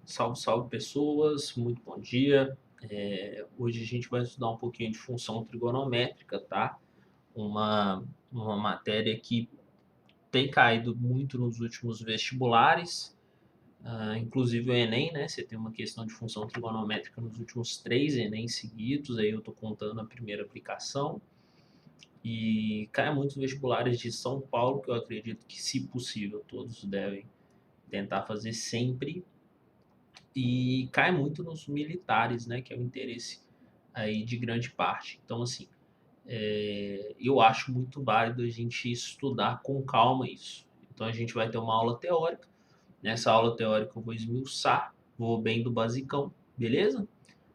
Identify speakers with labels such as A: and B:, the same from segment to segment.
A: Salve, salve pessoas, muito bom dia. Hoje a gente vai estudar um pouquinho de função trigonométrica, tá? Uma matéria que tem caído muito nos últimos vestibulares, inclusive o Enem, né? Você tem uma questão de função trigonométrica nos últimos 3 Enem seguidos, aí eu tô contando a primeira aplicação. E cai muitos vestibulares de São Paulo, que eu acredito que, se possível, todos devem tentar fazer sempre. E cai muito nos militares, né, que é o interesse aí de grande parte. Então, assim, eu acho muito válido a gente estudar com calma isso. Então, a gente vai ter uma aula teórica. Nessa aula teórica eu vou esmiuçar, vou bem do basicão, beleza?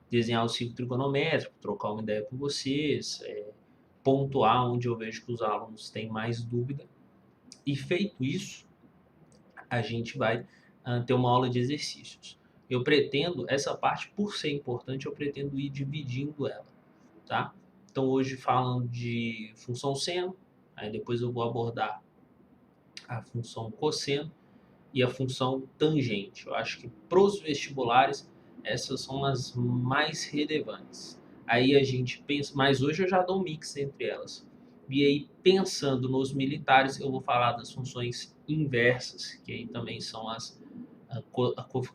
A: Desenhar o ciclo trigonométrico, trocar uma ideia com vocês, pontuar onde eu vejo que os alunos têm mais dúvida. E feito isso, a gente vai ter uma aula de exercícios. Eu pretendo, essa parte, por ser importante, eu pretendo ir dividindo ela, tá? Então, hoje falando de função seno, aí depois eu vou abordar a função cosseno e a função tangente. Eu acho que para os vestibulares, essas são as mais relevantes. Aí a gente pensa, mas hoje eu já dou um mix entre elas. E aí, pensando nos militares, eu vou falar das funções inversas, que aí também são a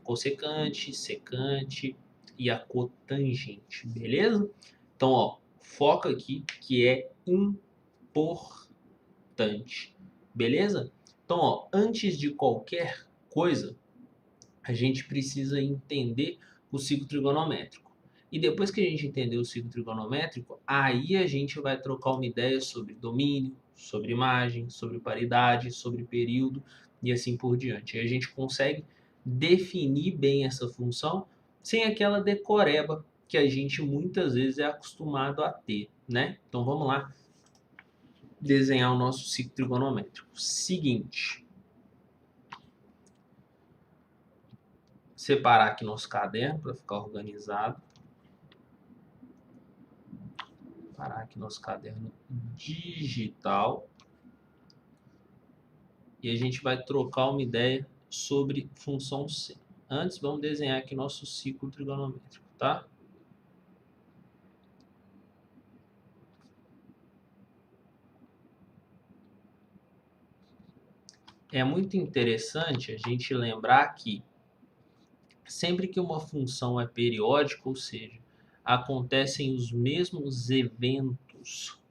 A: cossecante, secante e a cotangente, beleza? Então, ó, foca aqui que é importante, beleza? Então, ó, antes de qualquer coisa, a gente precisa entender o ciclo trigonométrico. E depois que a gente entender o ciclo trigonométrico, aí a gente vai trocar uma ideia sobre domínio, sobre imagem, sobre paridade, sobre período e assim por diante. Aí a gente consegue definir bem essa função sem aquela decoreba que a gente muitas vezes é acostumado a ter, né? Então vamos lá desenhar o nosso ciclo trigonométrico. Seguinte, separar aqui nosso caderno para ficar organizado. Parar aqui nosso caderno digital. E a gente vai trocar uma ideia sobre função C. Antes, vamos desenhar aqui nosso ciclo trigonométrico, tá? É muito interessante a gente lembrar que sempre que uma função é periódica, ou seja, acontecem os mesmos eventos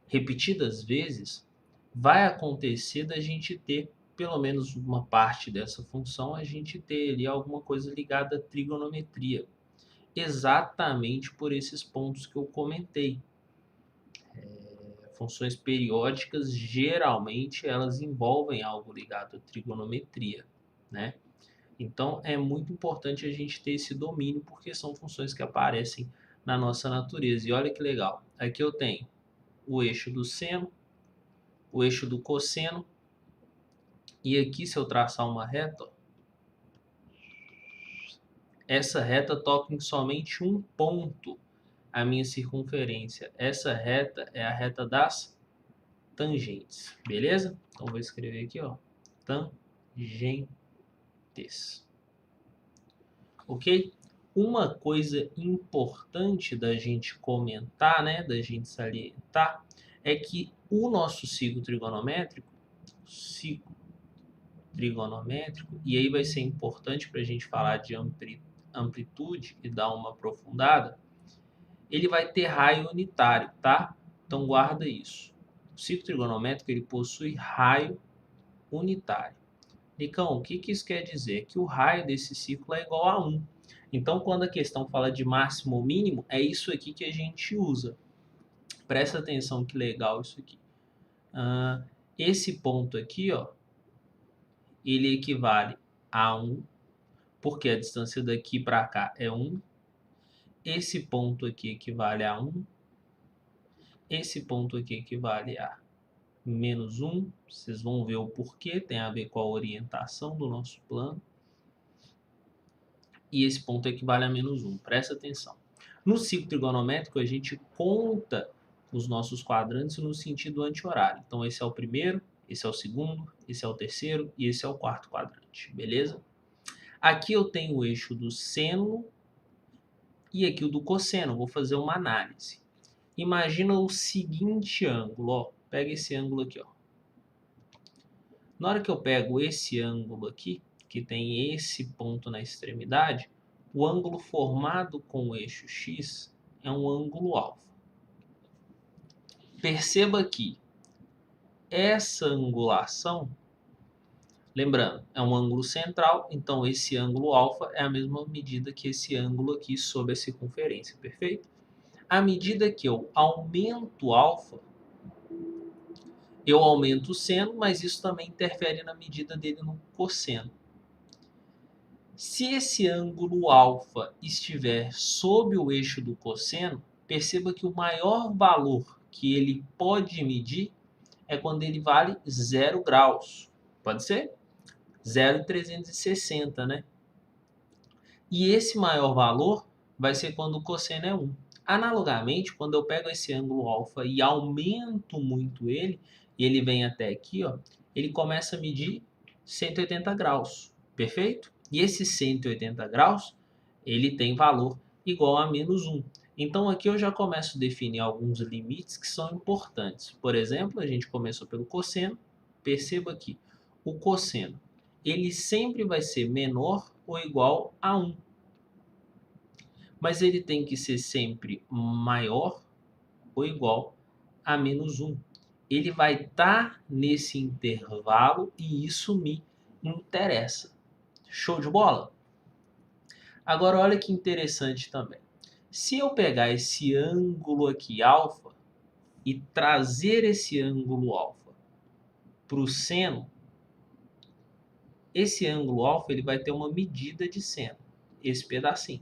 A: repetidas vezes, vai acontecer da gente ter pelo menos uma parte dessa função, a gente ter ali alguma coisa ligada à trigonometria, exatamente por esses pontos que eu comentei. Funções periódicas, geralmente, elas envolvem algo ligado à trigonometria, né? Então, é muito importante a gente ter esse domínio, porque são funções que aparecem na nossa natureza. E olha que legal, aqui eu tenho o eixo do seno, o eixo do cosseno, e aqui, se eu traçar uma reta, ó, essa reta toca em somente um ponto a minha circunferência. Essa reta é a reta das tangentes, beleza? Então, vou escrever aqui, ó, tangentes, ok? Uma coisa importante da gente comentar, né, da gente salientar, é que o nosso ciclo trigonométrico, e aí vai ser importante para a gente falar de amplitude e dar uma aprofundada, ele vai ter raio unitário, tá? Então guarda isso. O ciclo trigonométrico ele possui raio unitário. Nicão, o que isso quer dizer? Que o raio desse ciclo é igual a 1. Então, quando a questão fala de máximo ou mínimo, é isso aqui que a gente usa. Presta atenção que legal isso aqui. Esse ponto aqui, ó, ele equivale a 1, porque a distância daqui para cá é 1. Esse ponto aqui equivale a 1. Esse ponto aqui equivale a menos 1. Vocês vão ver o porquê, tem a ver com a orientação do nosso plano. E esse ponto equivale a menos 1. Presta atenção. No ciclo trigonométrico, a gente conta os nossos quadrantes no sentido anti-horário. Então, esse é o primeiro, esse é o segundo, esse é o terceiro e esse é o quarto quadrante, beleza? Aqui eu tenho o eixo do seno e aqui o do cosseno. Vou fazer uma análise. Imagina o seguinte ângulo, ó. Pega esse ângulo aqui, ó. Na hora que eu pego esse ângulo aqui, que tem esse ponto na extremidade, o ângulo formado com o eixo X é um ângulo alfa. Perceba que essa angulação, lembrando, é um ângulo central, então esse ângulo alfa é a mesma medida que esse ângulo aqui sobre a circunferência, perfeito? À medida que eu aumento alfa, eu aumento o seno, mas isso também interfere na medida dele no cosseno. Se esse ângulo alfa estiver sob o eixo do cosseno, perceba que o maior valor que ele pode medir é quando ele vale 0 graus. Pode ser? 0,360, né? E esse maior valor vai ser quando o cosseno é 1. Analogamente, quando eu pego esse ângulo alfa e aumento muito ele, e ele vem até aqui, ó, ele começa a medir 180 graus, perfeito? E esse 180 graus, ele tem valor igual a menos 1. Então aqui eu já começo a definir alguns limites que são importantes. Por exemplo, a gente começou pelo cosseno, perceba que o cosseno, ele sempre vai ser menor ou igual a 1. Mas ele tem que ser sempre maior ou igual a menos 1. Ele vai estar nesse intervalo e isso me interessa. Show de bola? Agora olha que interessante também. Se eu pegar esse ângulo aqui, alfa, e trazer esse ângulo alfa para o seno, esse ângulo alfa ele vai ter uma medida de seno, esse pedacinho.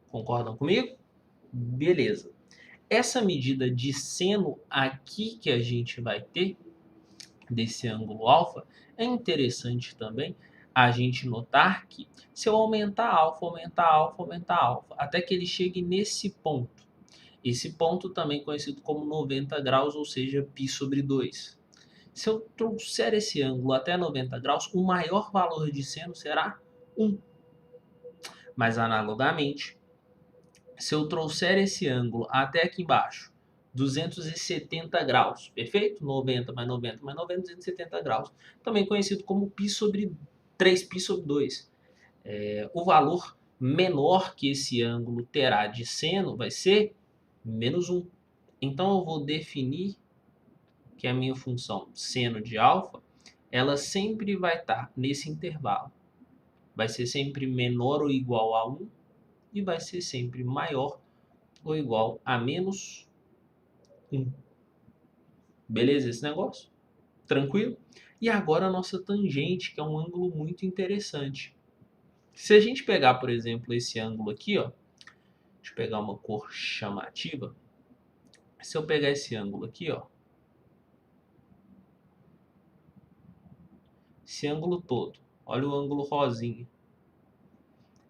A: Concordam comigo? Beleza. Essa medida de seno aqui que a gente vai ter, desse ângulo alfa, é interessante também a gente notar que se eu aumentar alfa, aumentar alfa, aumentar alfa, até que ele chegue nesse ponto. Esse ponto também conhecido como 90 graus, ou seja, π sobre 2. Se eu trouxer esse ângulo até 90 graus, o maior valor de seno será 1. Mas analogamente, se eu trouxer esse ângulo até aqui embaixo, 270 graus, perfeito? 90 mais 90 mais 90, 270 graus. Também conhecido como π sobre 3π sobre 2. O valor menor que esse ângulo terá de seno vai ser menos 1. Então eu vou definir que a minha função seno de alfa, ela sempre vai estar nesse intervalo. Vai ser sempre menor ou igual a 1 e vai ser sempre maior ou igual a menos 1. Beleza esse negócio? Tranquilo? E agora a nossa tangente, que é um ângulo muito interessante. Se a gente pegar, por exemplo, esse ângulo aqui, ó, deixa eu pegar uma cor chamativa. Se eu pegar esse ângulo aqui, ó, esse ângulo todo, olha o ângulo rosinha.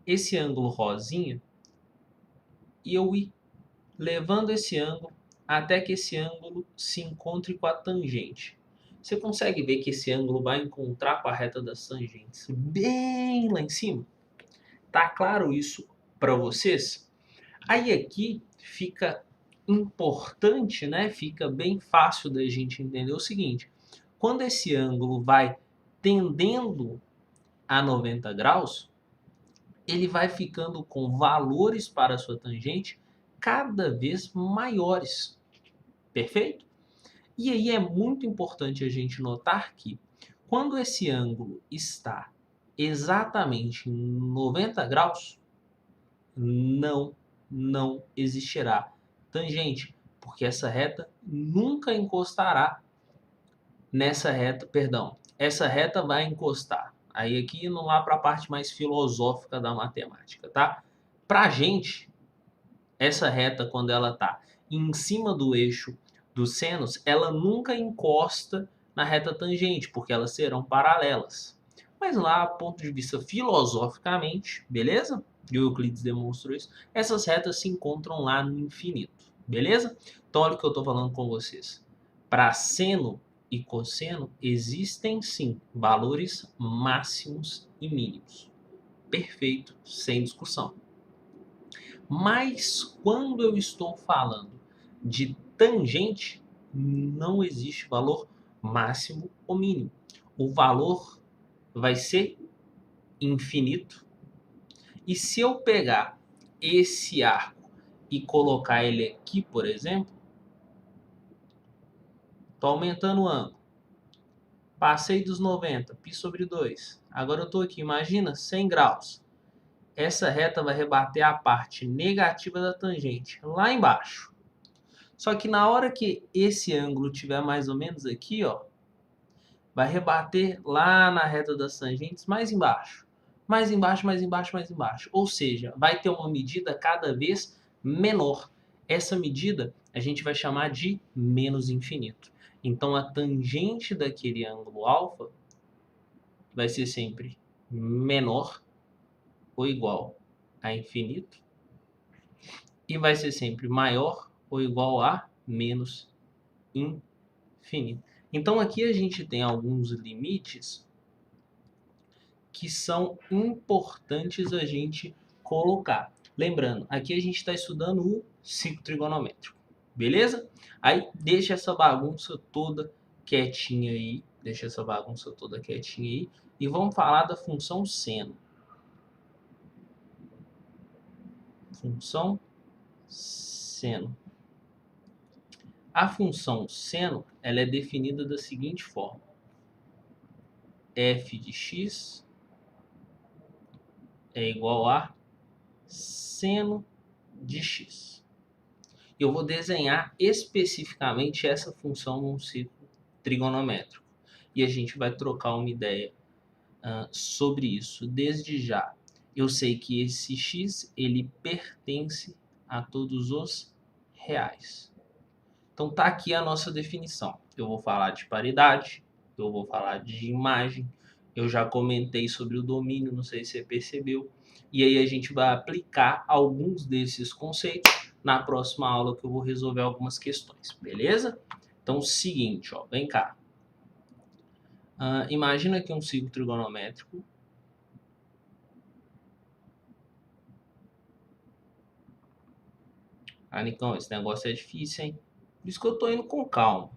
A: Esse ângulo rosinha, e eu ir levando esse ângulo até que esse ângulo se encontre com a tangente. Você consegue ver que esse ângulo vai encontrar com a reta das tangentes bem lá em cima? Tá claro isso para vocês? Aí aqui fica importante, né? Fica bem fácil da gente entender o seguinte. Quando esse ângulo vai tendendo a 90 graus, ele vai ficando com valores para a sua tangente cada vez maiores. Perfeito? E aí é muito importante a gente notar que quando esse ângulo está exatamente em 90 graus, não existirá tangente, porque essa reta nunca encostará nessa reta, perdão, essa reta vai encostar. Aí aqui não lá para a parte mais filosófica da matemática, tá? Para a gente, essa reta, quando ela está em cima do eixo dos senos, ela nunca encosta na reta tangente, porque elas serão paralelas. Mas lá, do ponto de vista filosoficamente, beleza? Euclides demonstrou isso. Essas retas se encontram lá no infinito, beleza? Então olha o que eu estou falando com vocês. Para seno, e cosseno, existem sim valores máximos e mínimos. Perfeito, sem discussão. Mas quando eu estou falando de tangente, não existe valor máximo ou mínimo. O valor vai ser infinito. E se eu pegar esse arco e colocar ele aqui, por exemplo, estou aumentando o ângulo. Passei dos 90, π sobre 2. Agora eu estou aqui, imagina, 100 graus. Essa reta vai rebater a parte negativa da tangente, lá embaixo. Só que na hora que esse ângulo estiver mais ou menos aqui, ó, vai rebater lá na reta das tangentes, mais embaixo. Mais embaixo, mais embaixo, mais embaixo. Ou seja, vai ter uma medida cada vez menor. Essa medida a gente vai chamar de menos infinito. Então a tangente daquele ângulo alfa vai ser sempre menor ou igual a infinito e vai ser sempre maior ou igual a menos infinito. Então aqui a gente tem alguns limites que são importantes a gente colocar. Lembrando, aqui a gente está estudando o ciclo trigonométrico, beleza? Aí deixa essa bagunça toda quietinha aí, e vamos falar da função seno. Função seno. A função seno, ela é definida da seguinte forma: f de x é igual a seno de x. Eu vou desenhar especificamente essa função num ciclo trigonométrico. E a gente vai trocar uma ideia sobre isso desde já. Eu sei que esse x, ele pertence a todos os reais. Então tá aqui a nossa definição. Eu vou falar de paridade, eu vou falar de imagem, eu já comentei sobre o domínio, não sei se você percebeu. E aí a gente vai aplicar alguns desses conceitos na próxima aula que eu vou resolver algumas questões, beleza? Então, seguinte, ó, vem cá. Imagina aqui um ciclo trigonométrico. Nicão, esse negócio é difícil, hein? Por isso que eu tô indo com calma.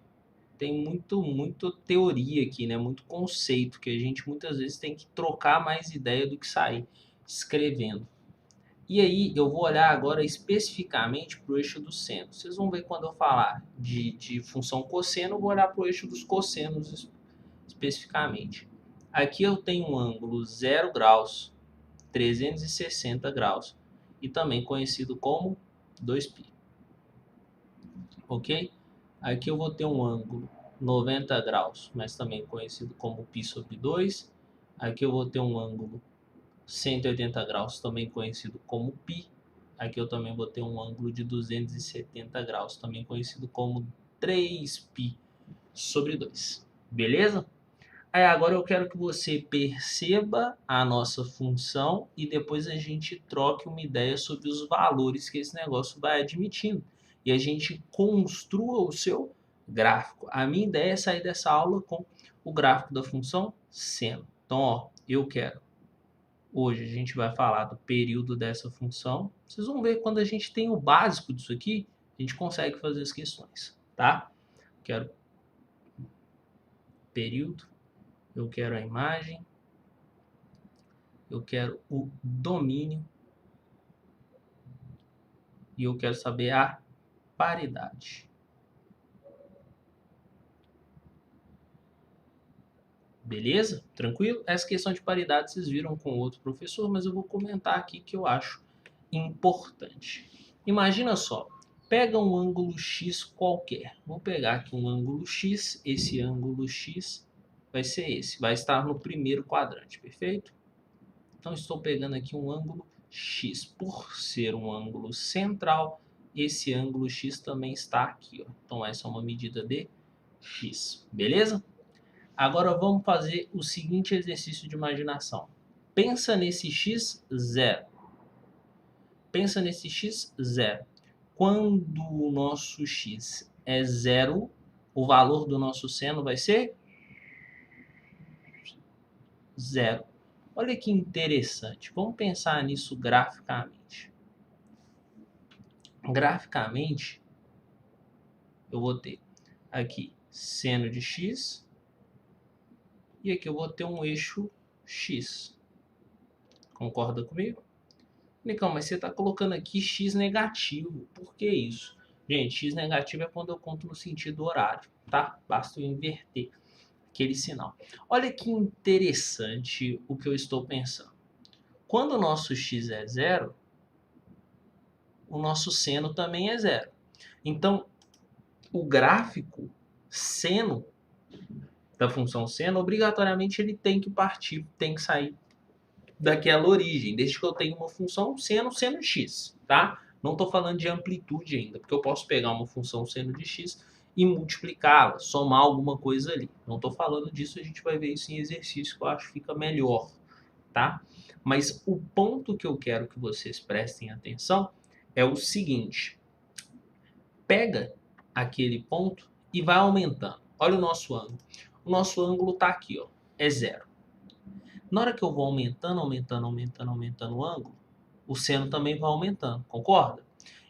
A: Tem muito teoria aqui, né? Muito conceito que a gente muitas vezes tem que trocar mais ideia do que sair escrevendo. E aí eu vou olhar agora especificamente para o eixo do seno. Vocês vão ver quando eu falar de função cosseno, eu vou olhar para o eixo dos cossenos especificamente. Aqui eu tenho um ângulo 0 graus, 360 graus e também conhecido como 2π. Ok? Aqui eu vou ter um ângulo 90 graus, mas também conhecido como π sobre 2. Aqui eu vou ter um ângulo 180 graus, também conhecido como π. Aqui eu também vou ter um ângulo de 270 graus, também conhecido como 3π sobre 2. Beleza? Aí agora eu quero que você perceba a nossa função e depois a gente troque uma ideia sobre os valores que esse negócio vai admitindo. E a gente construa o seu gráfico. A minha ideia é sair dessa aula com o gráfico da função seno. Então, ó, eu quero. Hoje a gente vai falar do período dessa função. Vocês vão ver quando a gente tem o básico disso aqui, a gente consegue fazer as questões, tá? Quero período, eu quero a imagem, eu quero o domínio e eu quero saber a paridade. Beleza? Tranquilo? Essa questão de paridade vocês viram com outro professor, mas eu vou comentar aqui que eu acho importante. Imagina só, pega um ângulo X qualquer. Vou pegar aqui um ângulo X, esse ângulo X vai ser esse, vai estar no primeiro quadrante, perfeito? Então estou pegando aqui um ângulo X. Por ser um ângulo central, esse ângulo X também está aqui, ó. Então essa é uma medida de X, beleza? Agora vamos fazer o seguinte exercício de imaginação. Pensa nesse x zero. Pensa nesse x zero. Quando o nosso x é zero, O valor do nosso seno vai ser 0. Olha que interessante. Vamos pensar nisso graficamente. Graficamente, eu vou ter aqui seno de x e aqui eu vou ter um eixo x. Concorda comigo? Nicão, mas você está colocando aqui x negativo. Por que isso? Gente, x negativo é quando eu conto no sentido horário, tá? Basta eu inverter aquele sinal. Olha que interessante o que eu estou pensando. Quando o nosso x é 0, o nosso seno também é 0. Então, o gráfico seno da função seno, obrigatoriamente ele tem que partir, tem que sair daquela origem, desde que eu tenha uma função seno de x, tá? Não estou falando de amplitude ainda, porque eu posso pegar uma função seno de x e multiplicá-la, somar alguma coisa ali. Não estou falando disso, a gente vai ver isso em exercício que eu acho que fica melhor, tá? Mas o ponto que eu quero que vocês prestem atenção é o seguinte: pega aquele ponto e vai aumentando. Olha o nosso ângulo. O nosso ângulo está aqui, ó, é 0. Na hora que eu vou aumentando o ângulo, o seno também vai aumentando, concorda?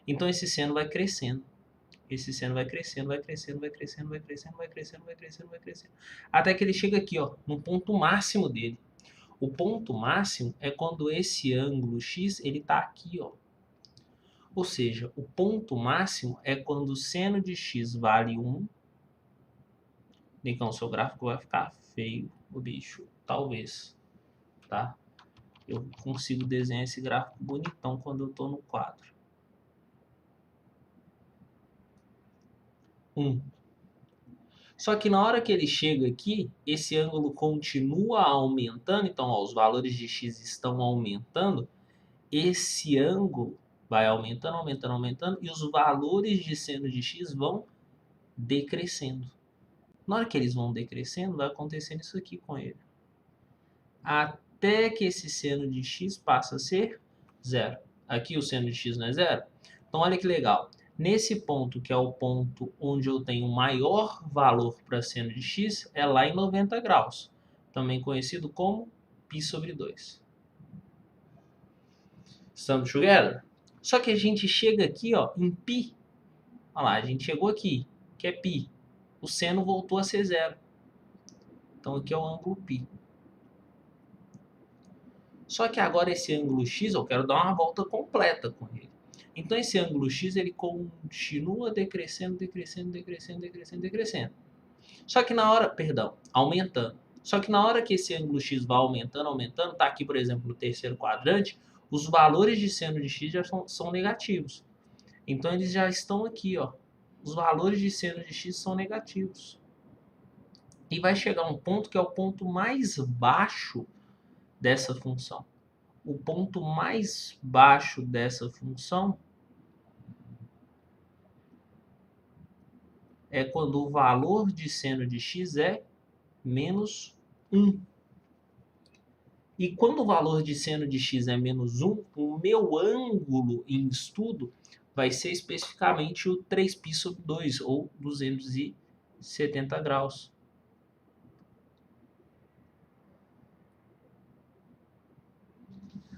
A: Então esse seno vai crescendo. Esse seno vai crescendo, vai crescendo, vai crescendo, vai crescendo, vai crescendo, vai crescendo, vai crescendo. Até que ele chega aqui, ó, no ponto máximo dele. O ponto máximo é quando esse ângulo x, ele tá aqui, ó. Ou seja, o ponto máximo é quando o seno de x vale 1. Então, seu gráfico vai ficar feio, o bicho, talvez, tá? Eu consigo desenhar esse gráfico bonitão quando eu estou no quadro. 1. Só que na hora que ele chega aqui, esse ângulo continua aumentando. Então, ó, os valores de x estão aumentando. Esse ângulo vai aumentando, aumentando, aumentando. E os valores de seno de x vão decrescendo. Na hora que eles vão decrescendo, vai acontecendo isso aqui com ele. Até que esse seno de x passa a ser 0. Aqui o seno de x não é 0. Então, olha que legal. Nesse ponto, que é o ponto onde eu tenho maior valor para seno de x, é lá em 90 graus. Também conhecido como π/2. Estamos together? Só que a gente chega aqui, ó, em π. Olha lá, a gente chegou aqui, que é π. O seno voltou a ser 0. Então, aqui é o ângulo π. Só que agora esse ângulo x, eu quero dar uma volta completa com ele. Então, esse ângulo x, ele continua decrescendo, decrescendo, decrescendo, decrescendo, decrescendo. Só que na hora, perdão, aumentando. Só que na hora que esse ângulo x vai aumentando, aumentando, tá aqui, por exemplo, no terceiro quadrante, os valores de seno de x já são negativos. Então, eles já estão aqui, ó. Os valores de seno de x são negativos. E vai chegar um ponto que é o ponto mais baixo dessa função. O ponto mais baixo dessa função é quando o valor de seno de x é menos 1. E quando o valor de seno de x é menos 1, o meu ângulo em estudo vai ser especificamente o 3π/2, ou 270 graus.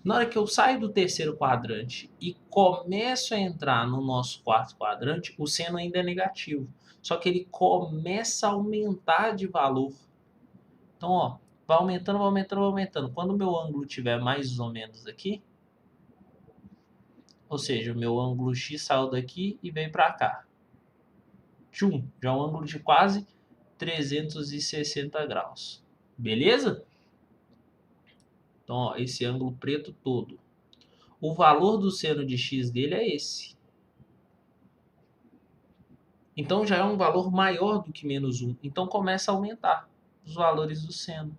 A: Na hora que eu saio do terceiro quadrante e começo a entrar no nosso quarto quadrante, o seno ainda é negativo. Só que ele começa a aumentar de valor. Então, ó, vai aumentando, vai aumentando, vai aumentando. Quando o meu ângulo estiver mais ou menos aqui, ou seja, o meu ângulo x saiu daqui e veio para cá. Tchum, já é um ângulo de quase 360 graus. Beleza? Então, ó, esse ângulo preto todo. O valor do seno de x dele é esse. Então, já é um valor maior do que menos 1. Então, começa a aumentar os valores do seno.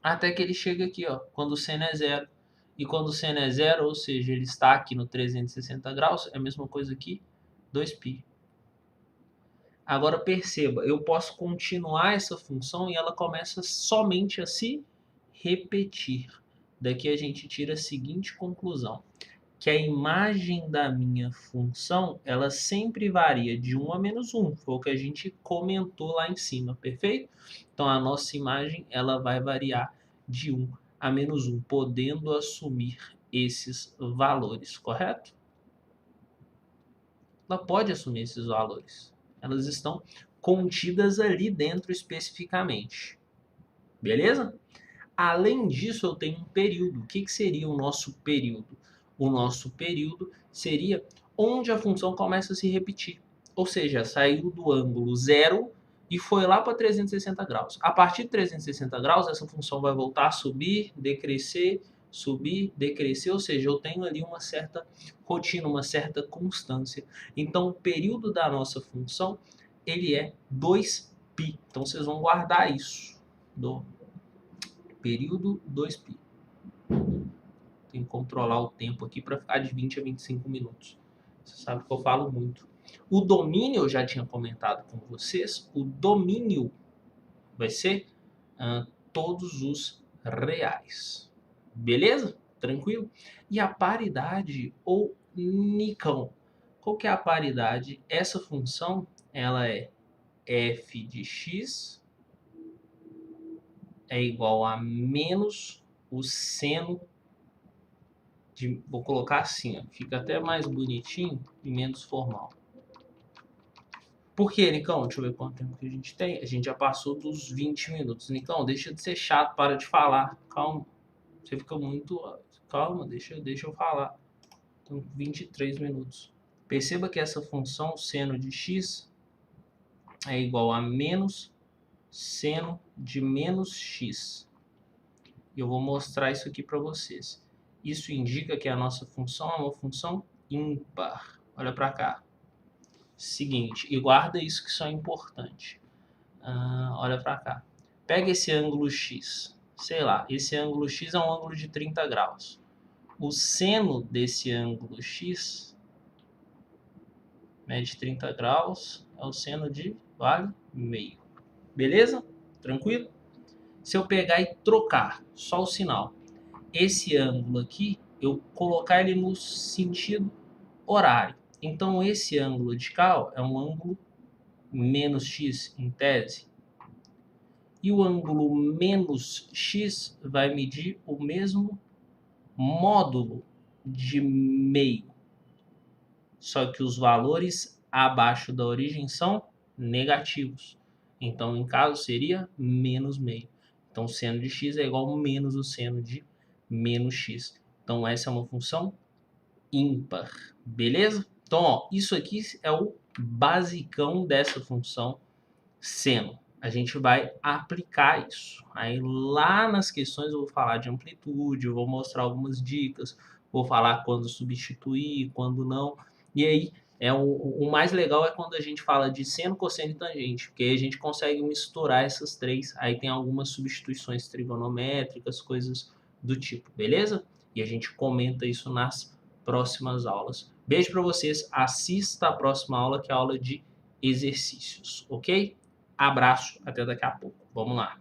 A: Até que ele chega aqui, ó, quando o seno é 0. E quando o seno é 0, ou seja, ele está aqui no 360 graus, é a mesma coisa aqui, 2π. Agora perceba, eu posso continuar essa função e ela começa somente a se repetir. Daqui a gente tira a seguinte conclusão. que a imagem da minha função, ela sempre varia de 1 a menos 1, foi o que a gente comentou lá em cima, perfeito? Então, a nossa imagem, ela vai variar de 1 a menos 1, podendo assumir esses valores, correto? Ela pode assumir esses valores. Elas estão contidas ali dentro especificamente. Beleza? Além disso, eu tenho um período. O que seria o nosso período? O nosso período seria onde a função começa a se repetir. Ou seja, saiu do ângulo 0 e foi lá para 360 graus. A partir de 360 graus, essa função vai voltar a subir, decrescer, subir, decrescer. Ou seja, eu tenho ali uma certa rotina, uma certa constância. Então, o período da nossa função, ele é 2π. Então, vocês vão guardar isso. Do período 2π. Tem que controlar o tempo aqui para ficar de 20 a 25 minutos. Você sabe que eu falo muito. O domínio, eu já tinha comentado com vocês, o domínio vai ser todos os reais. Beleza? Tranquilo? E a paridade ou nicão. Qual que é a paridade? Essa função, ela é f de x é igual a menos o seno de... Vou colocar assim, ó, fica até mais bonitinho e menos formal. Por quê, Nicão? Deixa eu ver quanto tempo que a gente tem. A gente já passou dos 20 minutos. Nicão, deixa de ser chato, para de falar. Calma. Você fica muito... Calma, deixa eu falar. Então, 23 minutos. Perceba que essa função, seno de x, é igual a menos seno de menos x. E eu vou mostrar isso aqui para vocês. Isso indica que a nossa função é uma função ímpar. Olha para cá. Seguinte, e guarda isso que isso é importante. Olha para cá. Pega esse ângulo x. Sei lá, esse ângulo x é um ângulo de 30 graus. O seno desse ângulo x, né, de 30 graus, é o seno de vale meio. Beleza? Tranquilo? Se eu pegar e trocar só o sinal, esse ângulo aqui, eu colocar ele no sentido horário. Então, esse ângulo de cá é um ângulo menos x em tese. E o ângulo menos x vai medir o mesmo módulo de meio. Só que os valores abaixo da origem são negativos. Então, em caso, seria menos meio. Então, o seno de x é igual a menos o seno de menos x. Então, essa é uma função ímpar. Beleza? Então, ó, isso aqui é o basicão dessa função seno. A gente vai aplicar isso. Aí lá nas questões eu vou falar de amplitude, eu vou mostrar algumas dicas, vou falar quando substituir, quando não. E aí o mais legal é quando a gente fala de seno, cosseno e tangente, porque aí a gente consegue misturar essas três. Aí tem algumas substituições trigonométricas, coisas do tipo, beleza? E a gente comenta isso nas próximas aulas. Beijo para vocês, assista a próxima aula, que é a aula de exercícios, ok? Abraço, até daqui a pouco. Vamos lá.